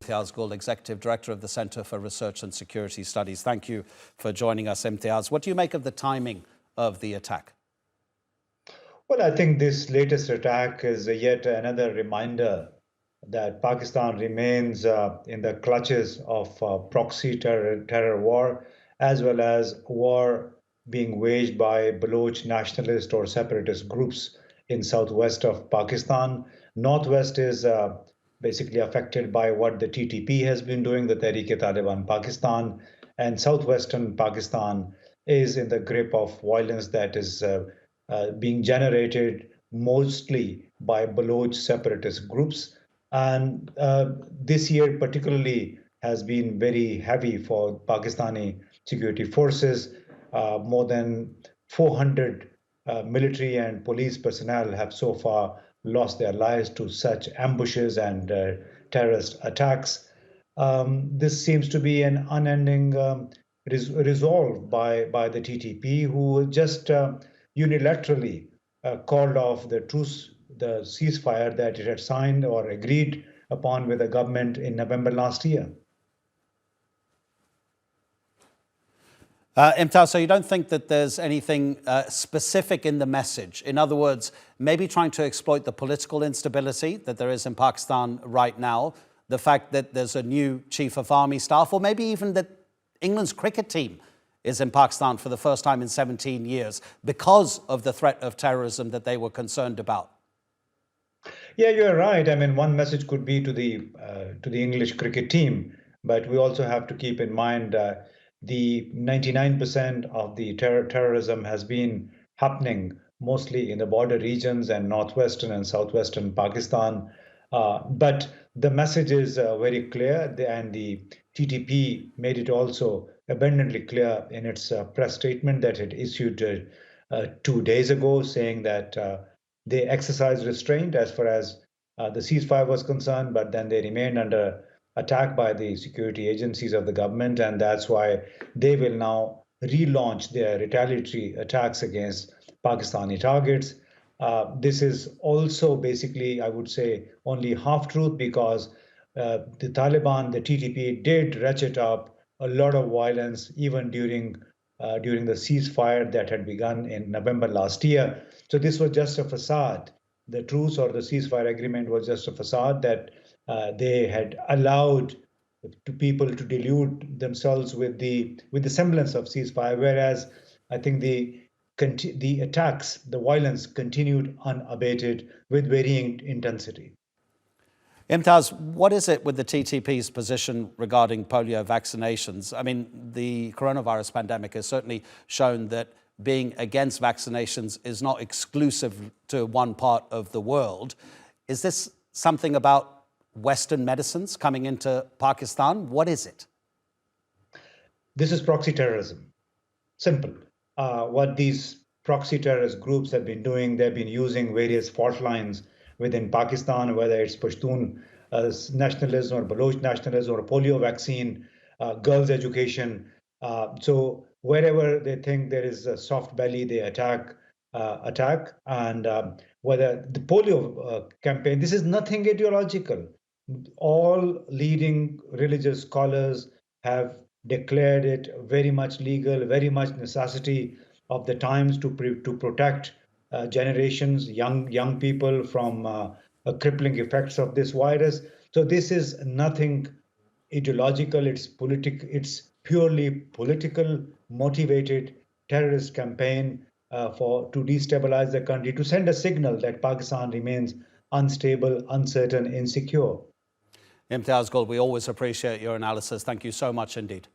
Imtiaz Gul, Executive Director of the Center for Research and Security Studies. Thank you for joining us, Imtiaz. What do you make of the timing of the attack? Well, I think this latest attack is yet another reminder that Pakistan remains in the clutches of proxy terror war, as well as war being waged by Baloch nationalist or separatist groups in southwest of Pakistan. Northwest is basically affected by what the TTP has been doing, the Tehrik-i-Taliban Pakistan, and southwestern Pakistan is in the grip of violence that is being generated mostly by Baloch separatist groups. And this year particularly has been very heavy for Pakistani security forces. More than 400 military and police personnel have so far lost their lives to such ambushes and terrorist attacks. This seems to be an unending resolve by the TTP, who just unilaterally called off the truce, the ceasefire that it had signed or agreed upon with the government in November last year. Imtiaz, so you don't think that there's anything specific in the message? In other words, maybe trying to exploit the political instability that there is in Pakistan right now, the fact that there's a new chief of army staff, or maybe even that England's cricket team is in Pakistan for the first time in 17 years because of the threat of terrorism that they were concerned about? Yeah, you're right. I mean, one message could be to the English cricket team, but we also have to keep in mind the 99% of the terrorism has been happening mostly in the border regions and northwestern and southwestern Pakistan. But the message is very clear, and the TTP made it also abundantly clear in its press statement that it issued 2 days ago, saying that they exercised restraint as far as the ceasefire was concerned, but then they remained under attack by the security agencies of the government, and that's why they will now relaunch their retaliatory attacks against Pakistani targets. This is also basically, I would say, only half-truth, because the Taliban, the TTP, did ratchet up a lot of violence even during the ceasefire that had begun in November last year. So this was just a facade. The truce or the ceasefire agreement was just a facade that they had allowed to people to delude themselves with the semblance of ceasefire, whereas I think the attacks, the violence continued unabated with varying intensity. Imtiaz, what is it with the TTP's position regarding polio vaccinations? I mean, the coronavirus pandemic has certainly shown that being against vaccinations is not exclusive to one part of the world. Is this something about Western medicines coming into Pakistan? What is it? This is proxy terrorism. Simple. What these proxy terrorist groups have been doing, they've been using various fault lines within Pakistan, whether it's Pashtun nationalism or Baloch nationalism or polio vaccine, girls' education. So wherever they think there is a soft belly, they attack. And whether the polio campaign, this is nothing ideological. All leading religious scholars have declared it very much legal, very much necessity of the times to protect generations, young people from crippling effects of this virus. So this is nothing ideological. It's purely political motivated terrorist campaign to destabilize the country, to send a signal that Pakistan remains unstable, uncertain, insecure. Imtiaz Gul, we always appreciate your analysis. Thank you so much indeed.